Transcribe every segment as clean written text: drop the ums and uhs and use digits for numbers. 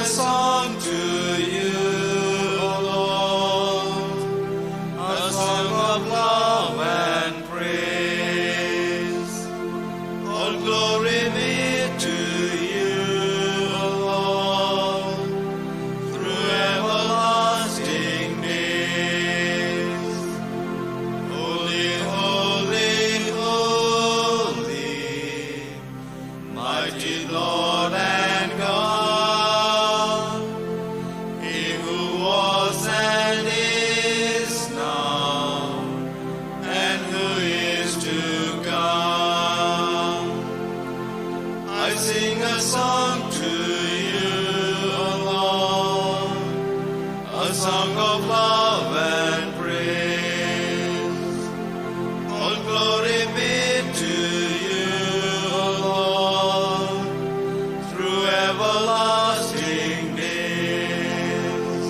song to you, O Lord, a song of love and praise. All glory be to you, O Lord, through everlasting days. Holy, holy, holy, mighty Lord and God, He who was and is now, and who is to come. I sing a song to you, O Lord, a song of love and praise. All glory be to you, O Lord, through everlasting days.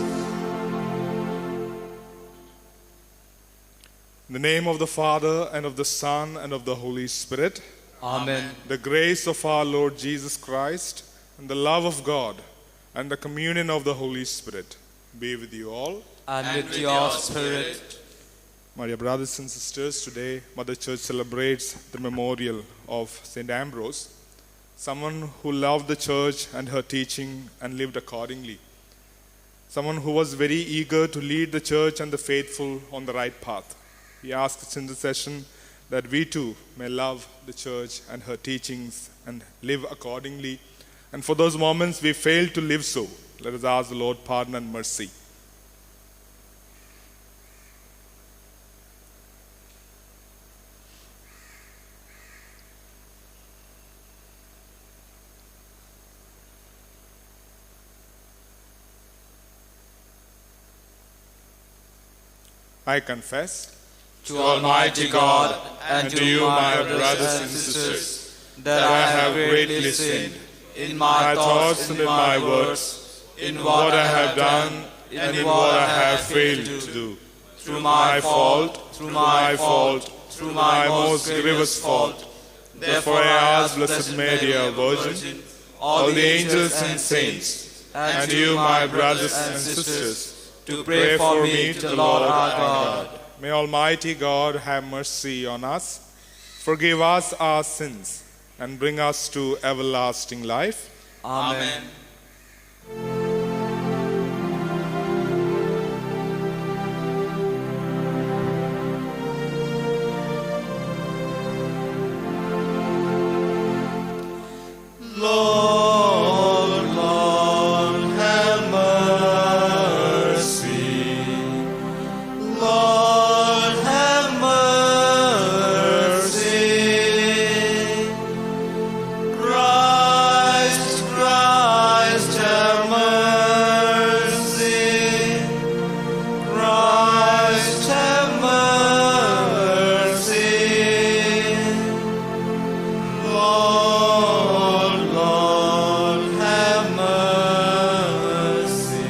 In the name of the Father, and of the Son, and of the Holy Spirit, Amen. the grace of our Lord Jesus Christ, and the love of God, and the communion of the Holy Spirit be with you all. And with your spirit. My dear brothers and sisters, today Mother Church celebrates the memorial of St. Ambrose, someone who loved the Church and her teaching and lived accordingly. Someone who was very eager to lead the Church and the faithful on the right path. We ask its intercession that we too may love the Church and her teachings and live accordingly. And for those moments we fail to live so, let us ask the Lord pardon and mercy. I confess To Almighty God and to you, my brothers and sisters, that I have greatly sinned in my thoughts and in my words, in what I have done and in what I have failed to do. Through my fault, through my most grievous fault. Therefore I ask Blessed Mary, our Virgin, all the angels and saints, and you, my brothers and sisters, to pray for me to the Lord our God. May Almighty God have mercy on us, forgive us our sins, and bring us to everlasting life. Amen. Lord, Lord, have mercy. Lord, have mercy. Christ, Christ, have mercy. Christ, have mercy. Lord, Lord, have mercy.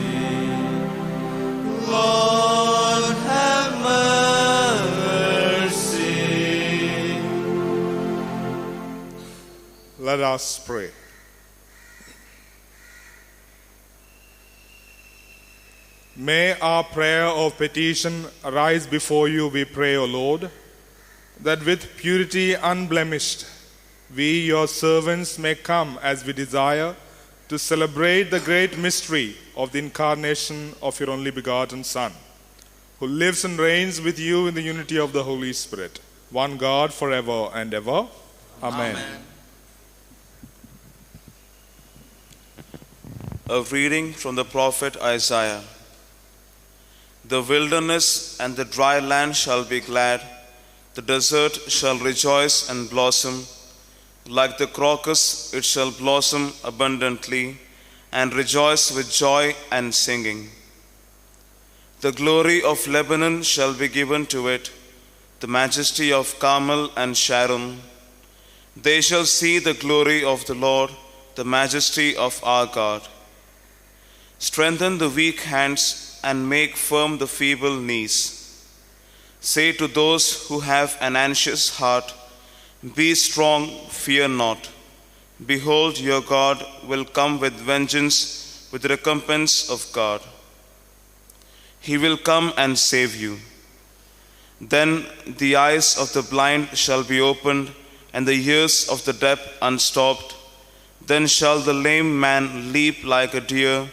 Lord, have mercy. Let us pray. May our prayer of petition arise before you, we pray, O Lord, that with purity unblemished, we, your servants, may come as we desire to celebrate the great mystery of the incarnation of your only begotten Son, who lives and reigns with you in the unity of the Holy Spirit, one God forever and ever. Amen. A reading from the prophet Isaiah. The wilderness and the dry land shall be glad, the desert shall rejoice and blossom. Like the crocus, it shall blossom abundantly and rejoice with joy and singing. The glory of Lebanon shall be given to it, the majesty of Carmel and Sharon. They shall see the glory of the Lord, the majesty of our God. Strengthen the weak hands and make firm the feeble knees. Say to those who have an anxious heart, be strong, fear not. Behold, your God will come with vengeance, with the recompense of God. He will come and save you. Then the eyes of the blind shall be opened, and the ears of the deaf unstopped. Then shall the lame man leap like a deer,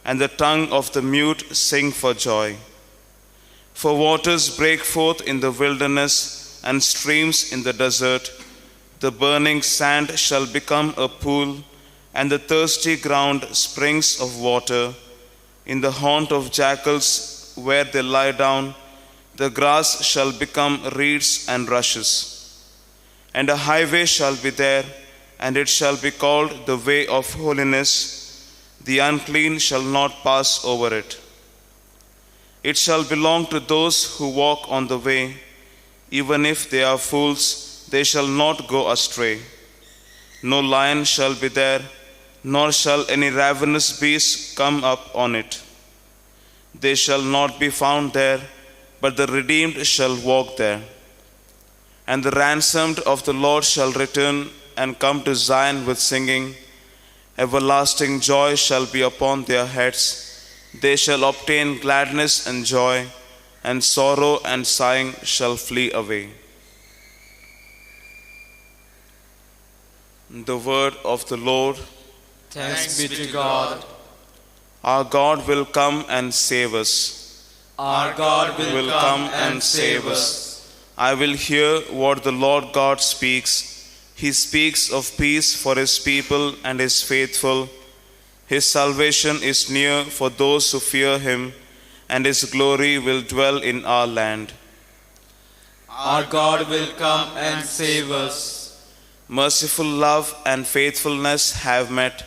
and the tongue of the mute sing for joy. For waters break forth in the wilderness, and streams in the desert. The burning sand shall become a pool, and the thirsty ground springs of water. In the haunt of jackals where they lie down, the grass shall become reeds and rushes. And a highway shall be there, and it shall be called the way of holiness. The unclean shall not pass over it. It shall belong to those who walk on the way. Even if they are fools, they shall not go astray. No lion shall be there, nor shall any ravenous beast come up on it. They shall not be found there, but the redeemed shall walk there. And the ransomed of the Lord shall return and come to Zion with singing. Everlasting joy shall be upon their heads. They shall obtain gladness and joy, and sorrow and sighing shall flee away. The word of the Lord. Thanks be to God. Our God will come and save us. Our God will come and save us. I will hear what the Lord God speaks. He speaks of peace for his people and is faithful. His salvation is near for those who fear him, and his glory will dwell in our land. Our God will come and save us. Merciful love and faithfulness have met.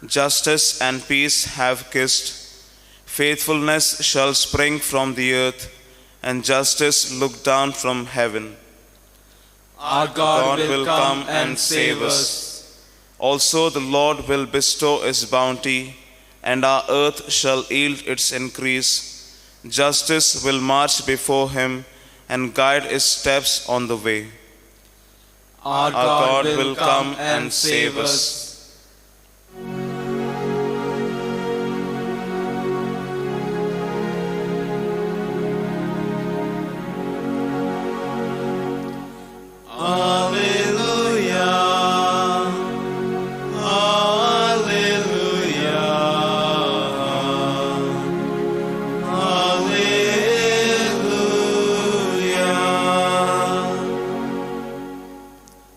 Justice and peace have kissed. Faithfulness shall spring from the earth, and justice look down from heaven. Our God will come and save us. Also the Lord will bestow his bounty, and our earth shall yield its increase. Justice will march before him and guide his steps on the way. Our God will come and save us.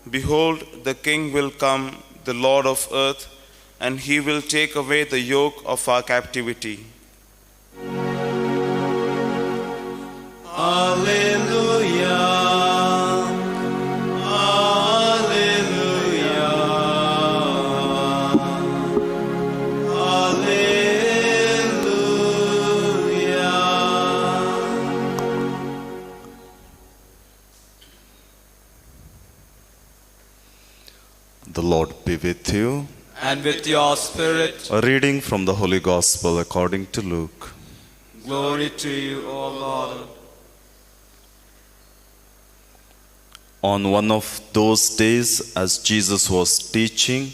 Behold, the King will come, the Lord of earth, and he will take away the yoke of our captivity. Alleluia. Alleluia. Alleluia. The Lord be with you. And with your spirit, A reading from the Holy Gospel according to Luke. glory to you, O Lord. On one of those days, as Jesus was teaching,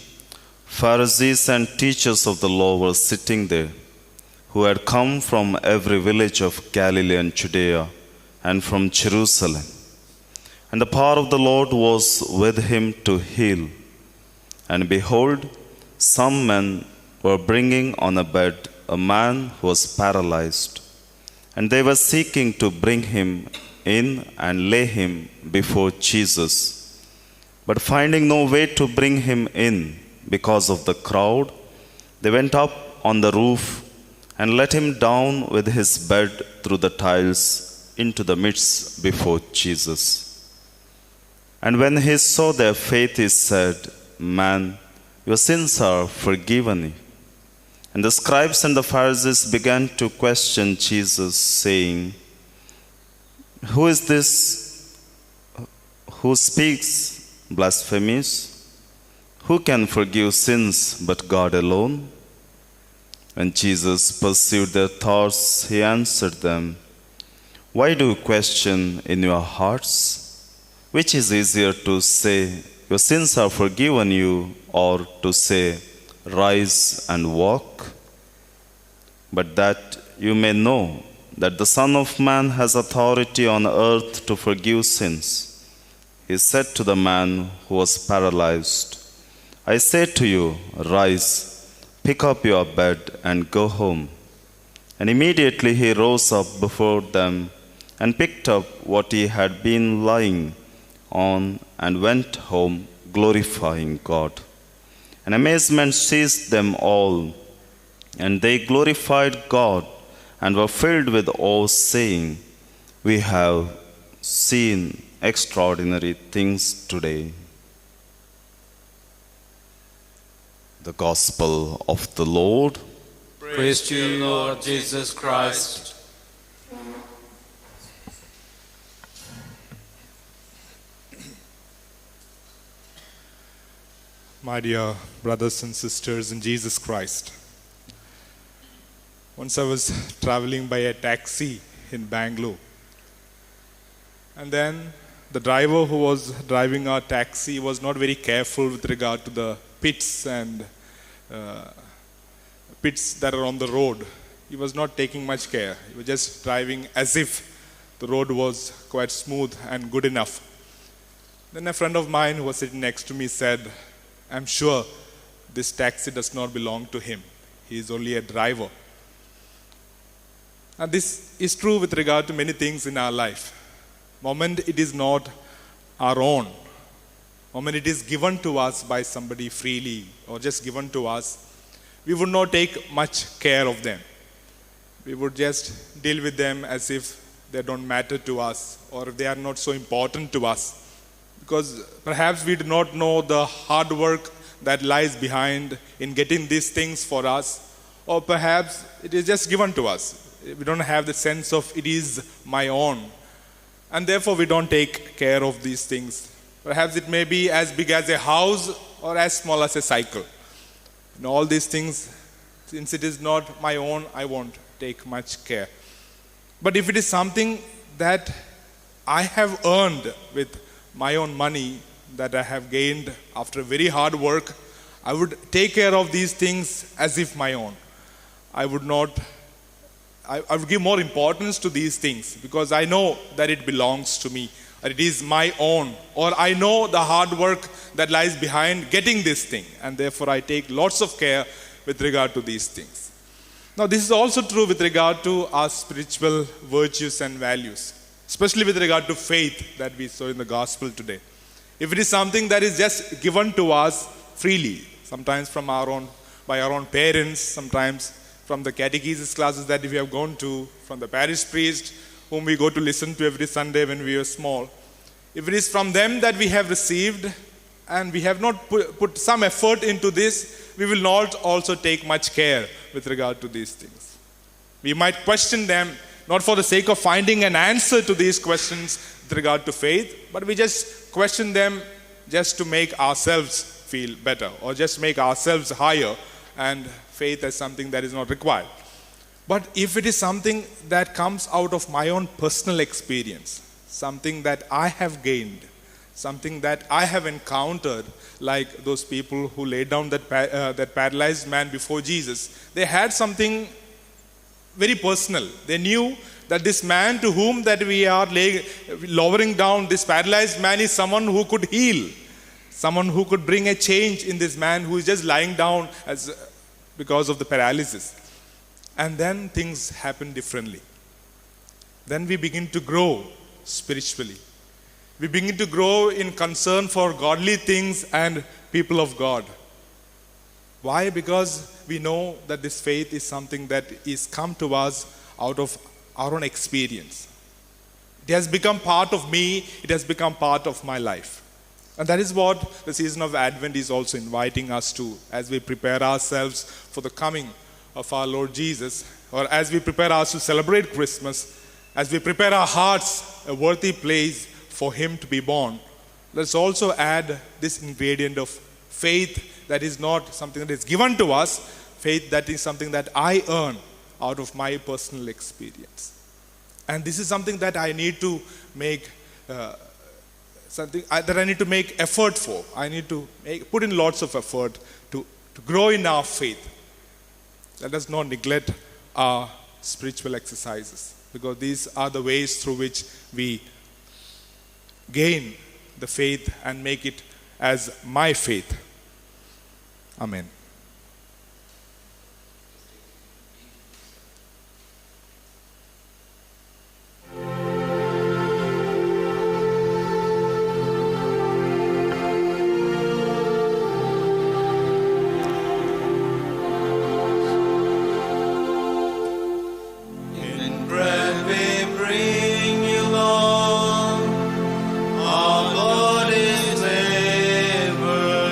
Pharisees and teachers of the law were sitting there, who had come from every village of Galilee and Judea and from Jerusalem. And the power of the Lord was with him to heal. And behold, some men were bringing on a bed a man who was paralyzed. And they were seeking to bring him in and lay him before Jesus. But finding no way to bring him in because of the crowd, they went up on the roof and let him down with his bed through the tiles into the midst before Jesus. And when he saw their faith, he said, "Man, your sins are forgiven you." And the scribes and the Pharisees began to question Jesus, saying, "Who is this who speaks blasphemies? Who can forgive sins but God alone?" When Jesus perceived their thoughts, he answered them, "Why do you question in your hearts? Which is easier to say, 'Your sins are forgiven you,' or to say, 'Rise and walk'? but that you may know that the Son of Man has authority on earth to forgive sins. He said to the man who was paralyzed, I say to you, rise, pick up your bed and go home. And immediately he rose up before them and picked up what he had been lying on and went home, glorifying God. And amazement seized them all, and they glorified God and were filled with awe, saying, We have seen extraordinary things today. The Gospel of the Lord. Praise to you, Lord Jesus Christ. My dear brothers and sisters in Jesus Christ, once I was traveling by a taxi in Bangalore, and then the driver who was driving our taxi was not very careful with regard to the pits and pits that are on the road. He was not taking much care. He was just driving as if the road was quite smooth and good enough. Then a friend of mine who was sitting next to me said, I'm sure this taxi does not belong to him. He is only a driver. And this is true with regard to many things in our life. Moment it is not our own, moment it is given to us by somebody freely or just given to us, we would not take much care of them. We would just deal with them as if they don't matter to us or they are not so important to us. Because perhaps we do not know the hard work that lies behind in getting these things for us, or perhaps it is just given to us. We don't have the sense of it is my own, and therefore we don't take care of these things. Perhaps it may be as big as a house or as small as a cycle. In all these things, since it is not my own, I won't take much care. But if it is something that I have earned with my own money, that I have gained after very hard work, I would take care of these things as if my own. I would give more importance to these things because I know that it belongs to me, or it is my own, or I know the hard work that lies behind getting this thing, and therefore I take lots of care with regard to these things. Now, this is also true with regard to our spiritual virtues and values, especially with regard to faith that we saw in the gospel today. If it is something that is just given to us freely, sometimes by our own parents, sometimes from the catechesis classes that we have gone to, from the parish priest whom we go to listen to every Sunday when we were small, if it is from them that we have received and we have not put some effort into this, we will not also take much care with regard to these things. We might question them, not for the sake of finding an answer to these questions with regard to faith, but we just question them just to make ourselves feel better or just make ourselves higher, and faith as something that is not required. But if it is something that comes out of my own personal experience, something that I have gained, something that I have encountered, like those people who laid down that paralyzed man before Jesus, they had something very personal. They knew that this man to whom that we are lowering down, this paralyzed man, is someone who could heal, someone who could bring a change in this man who is just lying down because of the paralysis. And then things happen differently. Then we begin to grow spiritually. We begin to grow in concern for godly things and people of God. Why? Because we know that this faith is something that is come to us out of our own experience. It has become part of me. It has become part of my life. And that is what the season of Advent is also inviting us to as we prepare ourselves for the coming of our Lord Jesus, or as we prepare ourselves to celebrate Christmas, as we prepare our hearts a worthy place for Him to be born. Let's also add this ingredient of faith that is not something that is given to us, faith that is something that I earn out of my personal experience. And this is something that I need to make that I need to make effort for. I need to put in lots of effort to grow in our faith. Let us not neglect our spiritual exercises, because these are the ways through which we gain the faith and make it as my faith. Amen. In bread we bring you, Lord, our body's labor.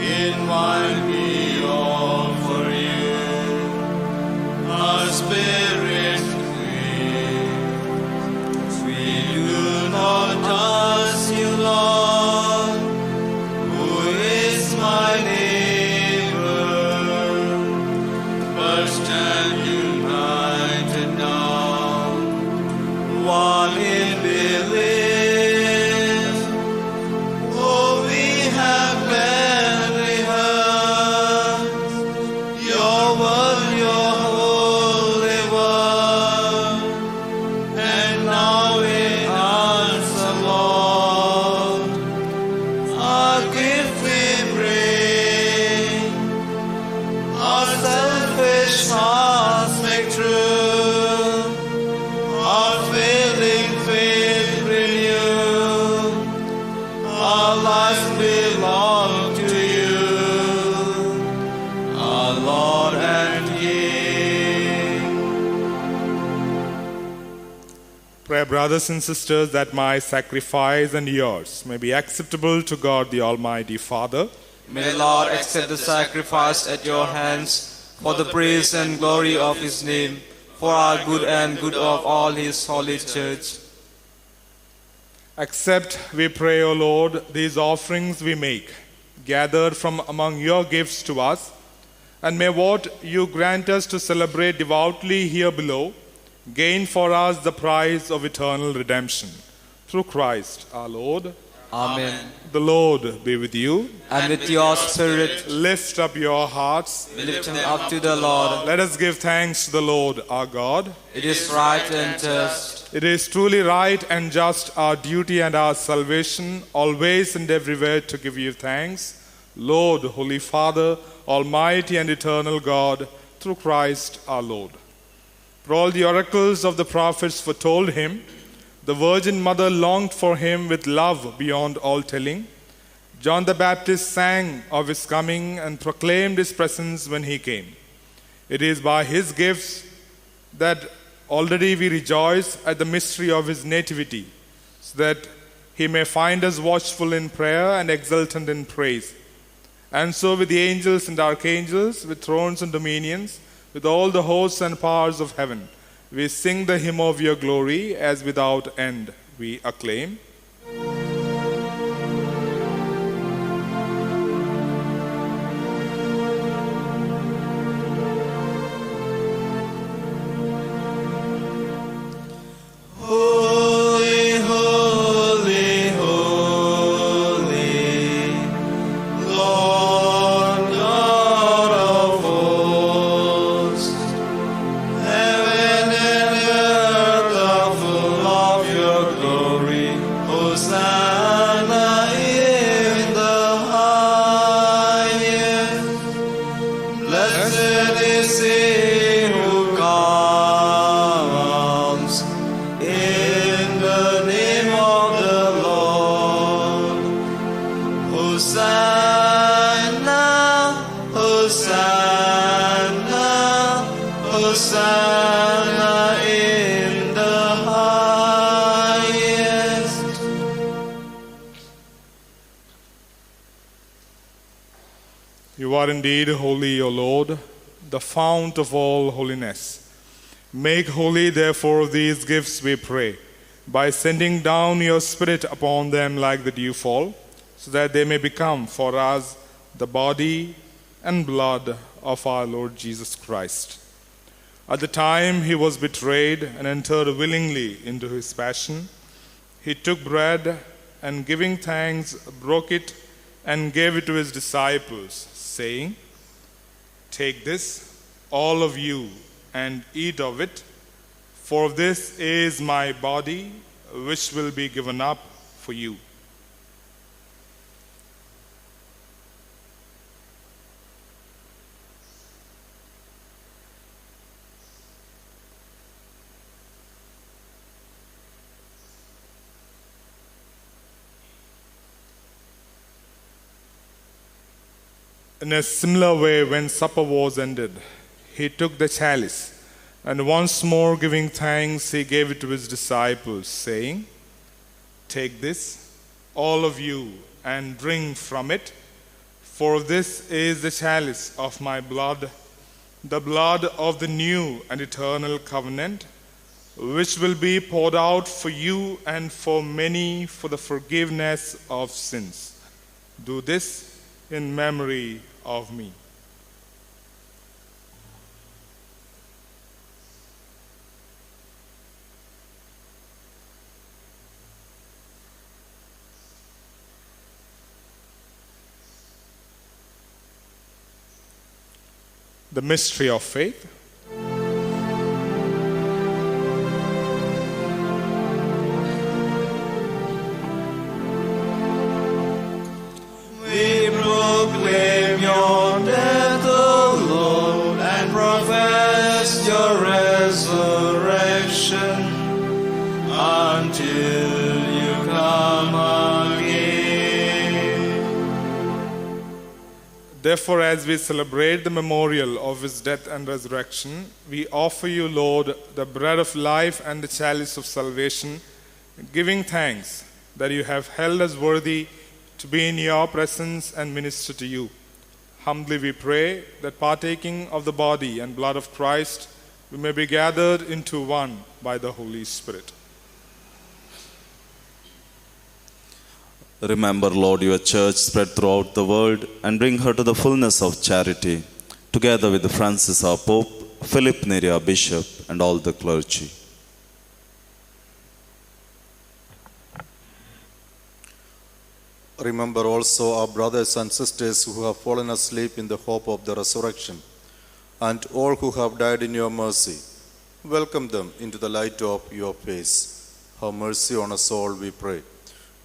In wine we offer you, our spirit's grief. We do not ask you, Lord, who is my neighbor, but stand united now, one in belief. Oh, we have gladly heard your word, your holy word, and now we answer, Lord, our gift we bring, our selfish hearts make true, our failing faith renew, our lives belong to you, our Lord and King. Pray, brothers and sisters, that my sacrifice and yours may be acceptable to God the Almighty Father. May the Lord accept the sacrifice at your hands for the praise and glory of his name, for our good and good of all his holy church. Accept, we pray, O Lord, these offerings we make, gathered from among your gifts to us, and may what you grant us to celebrate devoutly here below gain for us the prize of eternal redemption. Through Christ our Lord. Amen. The Lord be with you. And with your spirit, Lift up your hearts. lift them up to the Lord. Let us give thanks to the Lord our God. It is right and just. It is truly right and just, our duty and our salvation, always and everywhere to give you thanks, Lord, Holy Father, Almighty and eternal God, through Christ our Lord. For all the oracles of the prophets foretold him, the Virgin Mother longed for him with love beyond all telling. John the Baptist sang of his coming and proclaimed his presence when he came. It is by his gifts that already we rejoice at the mystery of his nativity, so that he may find us watchful in prayer and exultant in praise. And so with the angels and archangels, with thrones and dominions, with all the hosts and powers of heaven, we sing the hymn of your glory, as without end we acclaim. Holy, holy, holy, Lord God of hosts, heaven and earth are full of your glory. Hosanna in the highest. Blessed is he who comes in the name of the Lord. Hosanna, Hosanna, Hosanna in the highest. You are indeed holy, O Lord, the fount of all holiness. Make holy, therefore, these gifts, we pray, by sending down your Spirit upon them like the dewfall, so that they may become for us the body and blood of our Lord Jesus Christ. At the time he was betrayed and entered willingly into his passion, he took bread and, giving thanks, broke it and gave it to his disciples, saying, "Take this, all of you, and eat of it, for this is my body, which will be given up for you. In a similar way, when supper was ended, he took the chalice, and once more giving thanks, he gave it to his disciples, saying, "Take this, all of you, and drink from it, for this is the chalice of my blood, the blood of the new and eternal covenant, which will be poured out for you and for many for the forgiveness of sins. Do this in memory of me." The mystery of faith. We proclaim your death, O Lord, and profess your resurrection until you come again. Therefore, as we celebrate the memorial of his death and resurrection, we offer you, Lord, the bread of life and the chalice of salvation, giving thanks that you have held us worthy to be in your presence and minister to you. Humbly we pray that partaking of the body and blood of Christ, we may be gathered into one by the Holy Spirit. Remember, Lord, your church spread throughout the world and bring her to the fullness of charity, together with Francis our Pope, Philip Neri our Bishop, and all the clergy. Remember also our brothers and sisters who have fallen asleep in the hope of the resurrection, and all who have died in your mercy. Welcome them into the light of your face. Have mercy on us all, we pray,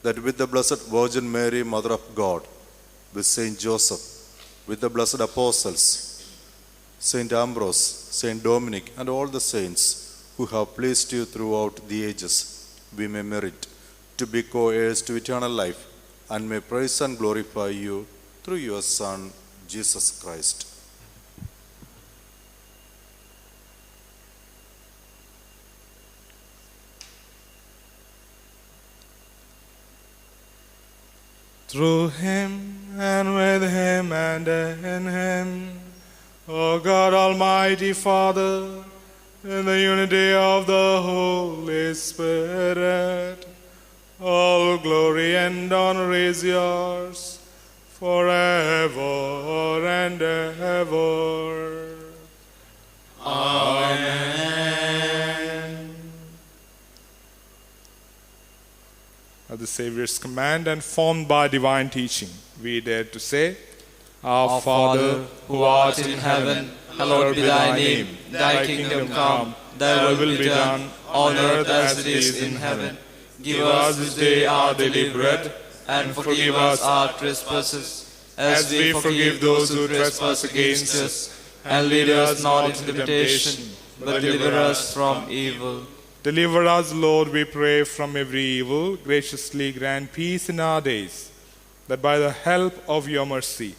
that with the Blessed Virgin Mary, Mother of God, with Saint Joseph, with the blessed apostles, Saint Ambrose, Saint Dominic, and all the saints who have pleased you throughout the ages, we may merit to be co-heirs to eternal life, and may praise and glorify you through your Son, Jesus Christ. Through him, and with him, and in him, O God Almighty Father, in the unity of the Holy Spirit, all glory and honor is yours forever and ever. Amen. At the Savior's command and formed by divine teaching, we dare to say, Our Father, who art in heaven, hallowed be thy name. Thy kingdom come, thy will be done, on earth as it is in heaven. Give us this day our daily bread, and forgive us our trespasses, as we forgive those who trespass against us. And lead us not into temptation, but deliver us from evil. Deliver us, Lord, we pray, from every evil. Graciously grant peace in our days, that by the help of your mercy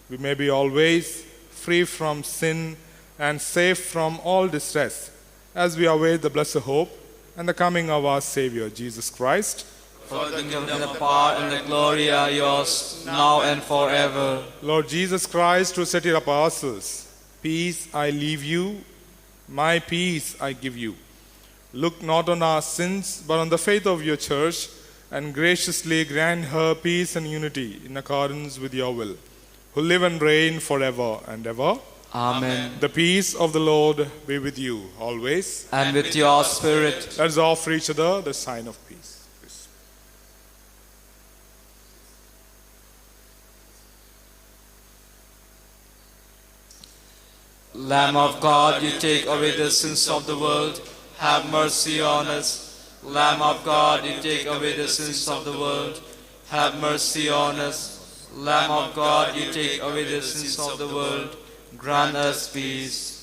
we may be always free from sin and safe from all distress, as we await the blessed hope and the coming of our Savior, Jesus Christ. For the kingdom, the power, and the glory are yours, now and forever. Lord Jesus Christ, who said to your apostles, "Peace I leave you, my peace I give you," look not on our sins, but on the faith of your church, and graciously grant her peace and unity in accordance with your will, who live and reign forever and ever. Amen. The peace of the Lord be with you always. And with your spirit. Let us offer each other the sign of peace. Lamb of God, you take away the sins of the world, have mercy on us. Lamb of God, you take away the sins of the world, have mercy on us. Lamb of God, you take away the sins of the world, grant us peace.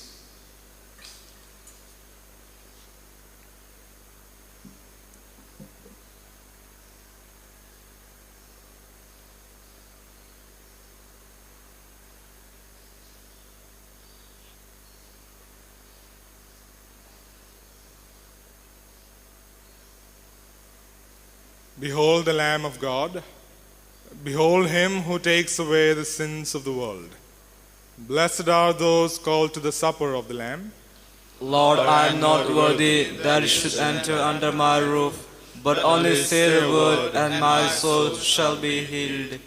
Behold the Lamb of God. Behold him who takes away the sins of the world. Blessed are those called to the supper of the Lamb. Lord, I am not worthy that you should enter under my roof, but only say the word, and my soul shall be healed.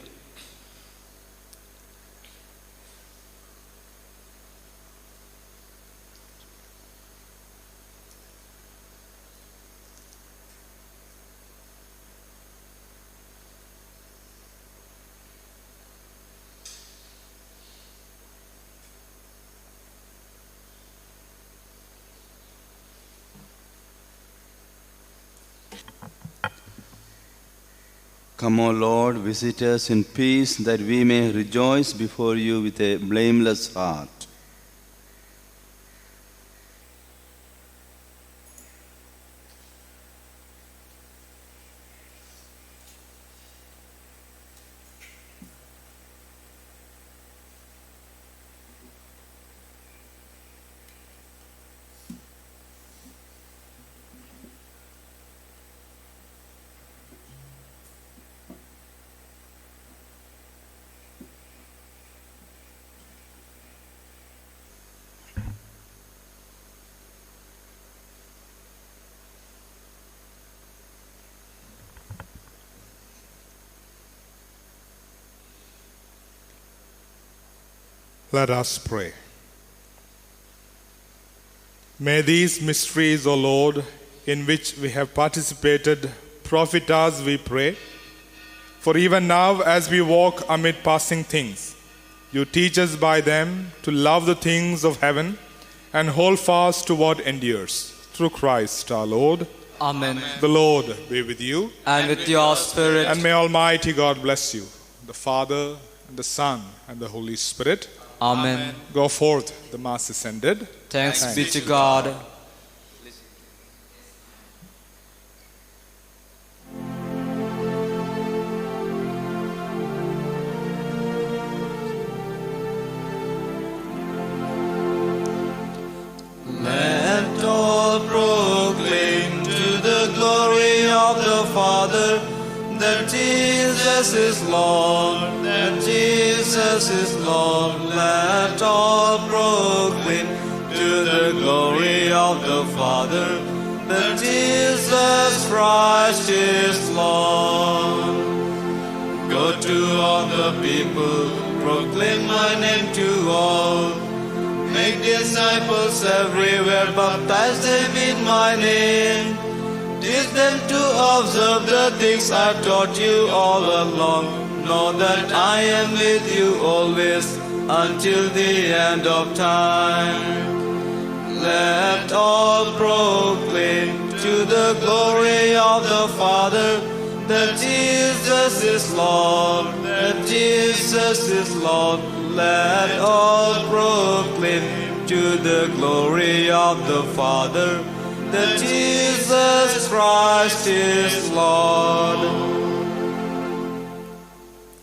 Come, O Lord, visit us in peace, that we may rejoice before you with a blameless heart. Let us pray. May these mysteries, O Lord, in which we have participated, profit us, we pray. For even now, as we walk amid passing things, you teach us by them to love the things of heaven and hold fast to what endures. Through Christ our Lord. Amen. The Lord be with you. And with your spirit. And may Almighty God bless you, the Father, and the Son, and the Holy Spirit. Amen. Go forth, the Mass is ended. Thanks be to God. Let all proclaim to the glory of the Father that Jesus is Lord, that Jesus is Lord. Let all proclaim to the glory of the Father that Jesus Christ is Lord. Go to all the people, proclaim my name to all. Make disciples everywhere, baptize them in my name. Teach them to observe the things I taught you all along. Know that I am with you always until the end of time. Let all proclaim to the glory of the Father that Jesus is Lord, that Jesus is Lord. Let all proclaim to the glory of the Father that Jesus Christ is Lord.